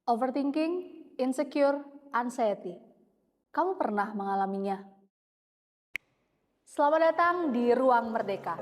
Overthinking, insecure, anxiety. Kamu pernah mengalaminya? Selamat datang di Ruang Merdeka.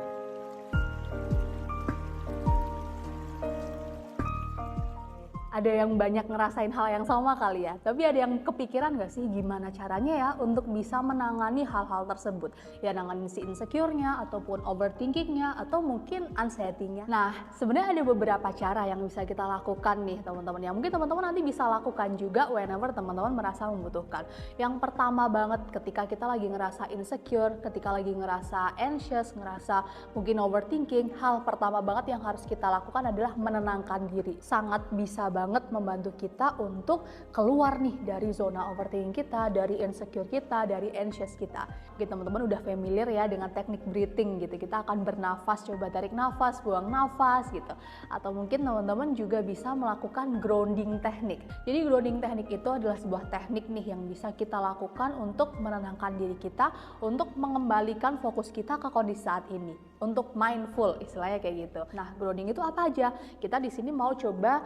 Ada yang banyak ngerasain hal yang sama kali ya, tapi ada yang kepikiran gak sih gimana caranya ya untuk bisa menangani hal-hal tersebut? Ya nanganin si insecure-nya, ataupun overthinking-nya, atau mungkin anxiety-nya. Nah, sebenarnya ada beberapa cara yang bisa kita lakukan nih teman-teman, yang mungkin teman-teman nanti bisa lakukan juga whenever teman-teman merasa membutuhkan. Yang pertama banget, ketika kita lagi ngerasa insecure, ketika lagi ngerasa anxious, ngerasa mungkin overthinking, hal pertama banget yang harus kita lakukan adalah menenangkan diri. Sangat bisa banget membantu kita untuk keluar nih dari zona overthinking kita, dari insecure kita, dari anxious kita. Gitu, teman-teman udah familiar ya dengan teknik breathing gitu. Kita akan bernafas, coba tarik nafas, buang nafas gitu. Atau mungkin teman-teman juga bisa melakukan grounding teknik. Jadi grounding teknik itu adalah sebuah teknik nih yang bisa kita lakukan untuk menenangkan diri kita, untuk mengembalikan fokus kita ke kondisi saat ini, untuk mindful istilahnya kayak gitu. Nah, grounding itu apa aja? Kita di sini mau coba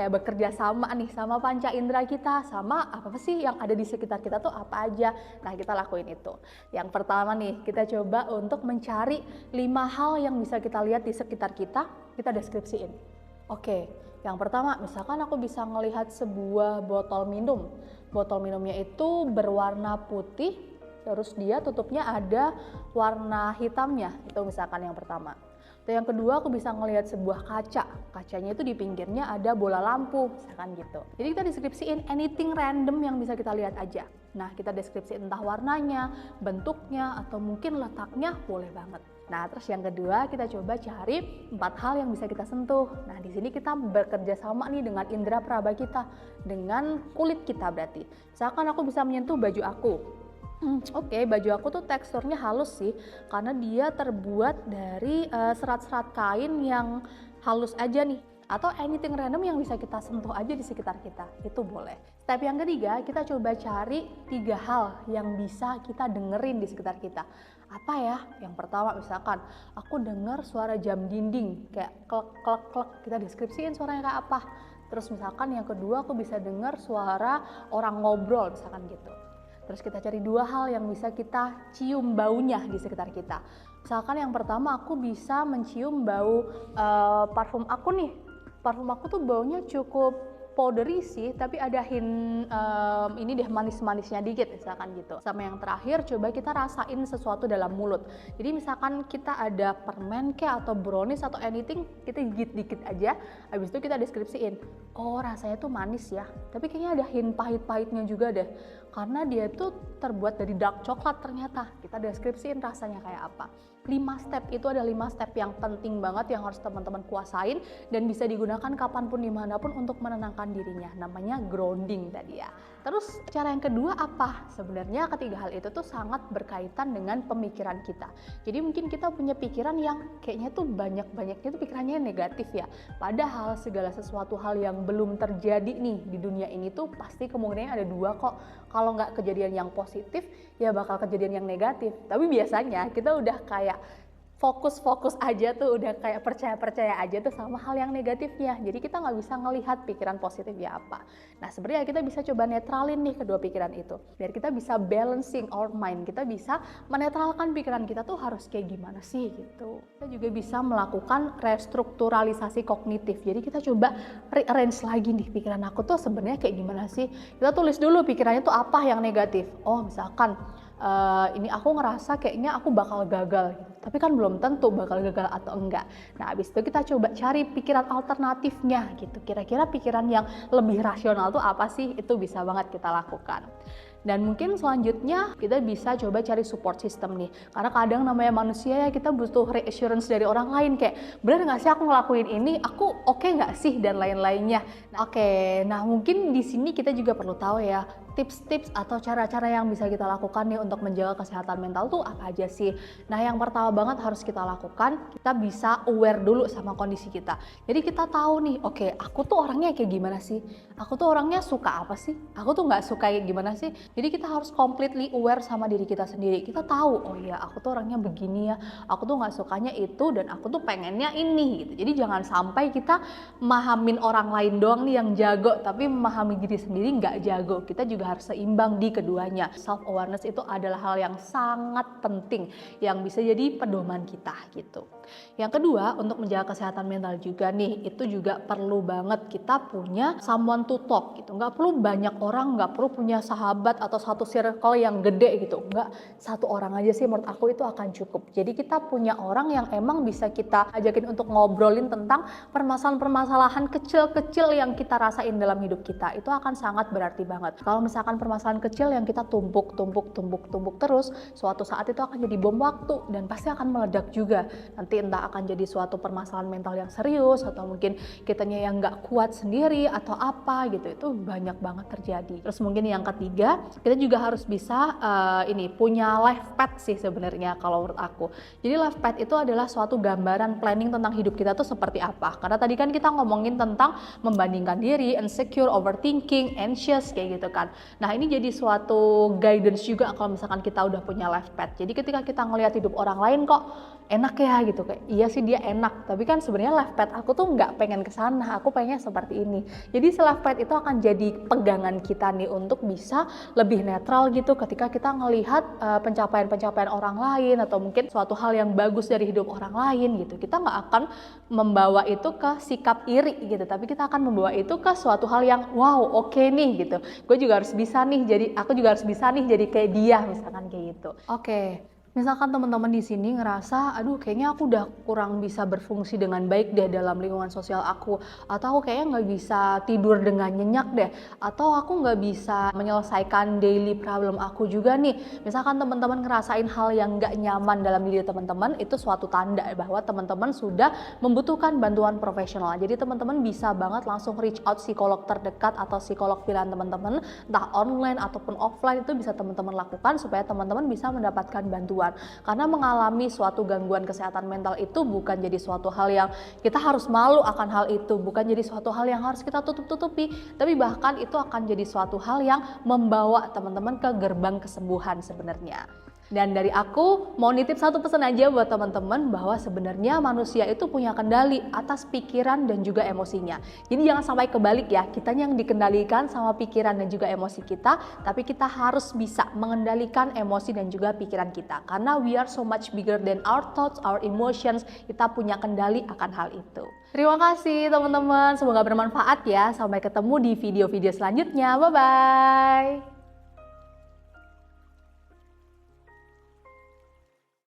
bekerja sama nih sama panca indera kita, sama apa sih yang ada di sekitar kita tuh apa aja. Nah, kita lakuin itu. Yang pertama nih, kita coba untuk mencari 5 hal yang bisa kita lihat di sekitar kita deskripsiin. Oke, yang pertama misalkan aku bisa ngelihat sebuah botol minum. Botol minumnya itu berwarna putih, terus dia tutupnya ada warna hitamnya, itu misalkan yang pertama. Dan yang kedua, aku bisa ngelihat sebuah kaca. Kacanya itu di pinggirnya ada bola lampu, misalkan gitu. Jadi kita deskripsiin anything random yang bisa kita lihat aja. Nah, kita deskripsiin entah warnanya, bentuknya, atau mungkin letaknya, boleh banget. Nah, terus yang kedua, kita coba cari 4 hal yang bisa kita sentuh. Nah, di sini kita bekerja sama nih dengan indera peraba kita, dengan kulit kita berarti. Misalkan aku bisa menyentuh baju aku. Oke, baju aku tuh teksturnya halus sih, karena dia terbuat dari serat-serat kain yang halus aja nih. Atau anything random yang bisa kita sentuh aja di sekitar kita, itu boleh. Step yang ketiga, kita coba cari 3 hal yang bisa kita dengerin di sekitar kita. Apa ya? Yang pertama misalkan, aku dengar suara jam dinding, kayak klek klek klek, kita deskripsiin suaranya kayak apa. Terus misalkan yang kedua, aku bisa dengar suara orang ngobrol, misalkan gitu. Terus kita cari 2 hal yang bisa kita cium baunya di sekitar kita. Misalkan yang pertama, aku bisa mencium bau parfum aku nih. Parfum aku tuh baunya cukup powdery sih, tapi ada hint ini deh manis-manisnya dikit misalkan gitu. Sama yang terakhir, coba kita rasain sesuatu dalam mulut. Jadi misalkan kita ada permen kayak atau brownies atau anything, kita gigit dikit aja, habis itu kita deskripsiin. Oh, rasanya tuh manis ya, tapi kayaknya ada hint pahit-pahitnya juga deh. Karena dia tuh terbuat dari dark coklat ternyata. Kita deskripsiin rasanya kayak apa. 5 step itu ada 5 step yang penting banget yang harus teman-teman kuasain dan bisa digunakan kapanpun dimanapun untuk menenangkan dirinya. Namanya grounding tadi ya. Terus cara yang kedua apa? Sebenarnya ketiga hal itu tuh sangat berkaitan dengan pemikiran kita. Jadi mungkin kita punya pikiran yang kayaknya tuh banyak-banyaknya tuh pikirannya negatif ya. Padahal segala sesuatu hal yang belum terjadi nih di dunia ini tuh pasti kemungkinannya ada 2 kok. Kalau nggak kejadian yang positif, ya bakal kejadian yang negatif. Tapi biasanya kita udah kayak fokus-fokus aja tuh, udah kayak percaya-percaya aja tuh sama hal yang negatifnya. Jadi kita nggak bisa ngelihat pikiran positifnya apa. Nah, sebenarnya kita bisa coba netralin nih kedua pikiran itu. Biar kita bisa balancing our mind, kita bisa menetralkan pikiran kita tuh harus kayak gimana sih gitu. Kita juga bisa melakukan restrukturalisasi kognitif. Jadi kita coba rearrange lagi nih pikiran aku tuh sebenarnya kayak gimana sih. Kita tulis dulu pikirannya tuh apa yang negatif. Oh, misalkan ini aku ngerasa kayaknya aku bakal gagal gitu. Tapi kan belum tentu bakal gagal atau enggak. Nah, habis itu kita coba cari pikiran alternatifnya gitu. Kira-kira pikiran yang lebih rasional tuh apa sih? Itu bisa banget kita lakukan. Dan mungkin selanjutnya kita bisa coba cari support system nih. Karena kadang namanya manusia ya, kita butuh reassurance dari orang lain kayak bener nggak sih aku ngelakuin ini, aku oke nggak sih dan lain-lainnya. Nah mungkin di sini kita juga perlu tahu ya tips-tips atau cara-cara yang bisa kita lakukan nih untuk menjaga kesehatan mental tuh apa aja sih. Nah, yang pertama banget harus kita lakukan, kita bisa aware dulu sama kondisi kita. Jadi kita tahu nih, oke, aku tuh orangnya kayak gimana sih? Aku tuh orangnya suka apa sih? Aku tuh nggak suka kayak gimana sih? Jadi kita harus completely aware sama diri kita sendiri. Kita tahu, oh iya, aku tuh orangnya begini ya, aku tuh nggak sukanya itu dan aku tuh pengennya ini gitu. Jadi jangan sampai kita memahamin orang lain doang nih yang jago, tapi memahami diri sendiri nggak jago. Kita juga harus seimbang di keduanya. Self awareness itu adalah hal yang sangat penting yang bisa jadi pedoman kita gitu. Yang kedua, untuk menjaga kesehatan mental juga nih, itu juga perlu banget kita punya someone to talk gitu. Nggak perlu banyak orang, nggak perlu punya sahabat atau satu circle yang gede gitu. Nggak, satu orang aja sih menurut aku itu akan cukup. Jadi kita punya orang yang emang bisa kita ajakin untuk ngobrolin tentang permasalahan-permasalahan kecil-kecil yang kita rasain dalam hidup kita. Itu akan sangat berarti banget. Kalau misalkan permasalahan kecil yang kita tumpuk terus, suatu saat itu akan jadi bom waktu dan pasti akan meledak juga. Nanti entah akan jadi suatu permasalahan mental yang serius atau mungkin kitanya yang nggak kuat sendiri atau apa gitu. Itu banyak banget terjadi. Terus mungkin yang ketiga, kita juga harus bisa punya life path sih sebenarnya kalau menurut aku. Jadi life path itu adalah suatu gambaran planning tentang hidup kita tuh seperti apa. Karena tadi kan kita ngomongin tentang membandingkan diri, insecure, overthinking, anxious kayak gitu kan. Nah, ini jadi suatu guidance juga kalau misalkan kita udah punya life path. Jadi ketika kita ngelihat hidup orang lain kok enak ya gitu, kayak iya sih dia enak, tapi kan sebenarnya life path aku tuh nggak pengen kesana, aku pengennya seperti ini. Jadi life path itu akan jadi pegangan kita nih untuk bisa lebih netral gitu ketika kita ngelihat pencapaian-pencapaian orang lain atau mungkin suatu hal yang bagus dari hidup orang lain gitu. Kita nggak akan membawa itu ke sikap iri gitu, tapi kita akan membawa itu ke suatu hal yang wow, oke nih gitu. Gue juga harus bisa nih, jadi aku juga harus bisa nih jadi kayak dia misalkan kayak gitu. Oke. Misalkan teman-teman di sini ngerasa, aduh kayaknya aku udah kurang bisa berfungsi dengan baik deh dalam lingkungan sosial aku, atau aku kayaknya nggak bisa tidur dengan nyenyak deh, atau aku nggak bisa menyelesaikan daily problem aku juga nih. Misalkan teman-teman ngerasain hal yang nggak nyaman dalam diri teman-teman, itu suatu tanda bahwa teman-teman sudah membutuhkan bantuan profesional. Jadi teman-teman bisa banget langsung reach out psikolog terdekat atau psikolog pilihan teman-teman, entah online ataupun offline, itu bisa teman-teman lakukan supaya teman-teman bisa mendapatkan bantuan. Karena mengalami suatu gangguan kesehatan mental itu bukan jadi suatu hal yang kita harus malu akan hal itu, bukan jadi suatu hal yang harus kita tutup-tutupi, tapi bahkan itu akan jadi suatu hal yang membawa teman-teman ke gerbang kesembuhan sebenarnya. Dan dari aku mau nitip satu pesan aja buat teman-teman, bahwa sebenarnya manusia itu punya kendali atas pikiran dan juga emosinya. Jadi jangan sampai kebalik ya, kitanya yang dikendalikan sama pikiran dan juga emosi kita, tapi kita harus bisa mengendalikan emosi dan juga pikiran kita. Karena we are so much bigger than our thoughts, our emotions, kita punya kendali akan hal itu. Terima kasih teman-teman, semoga bermanfaat ya. Sampai ketemu di video-video selanjutnya, bye-bye.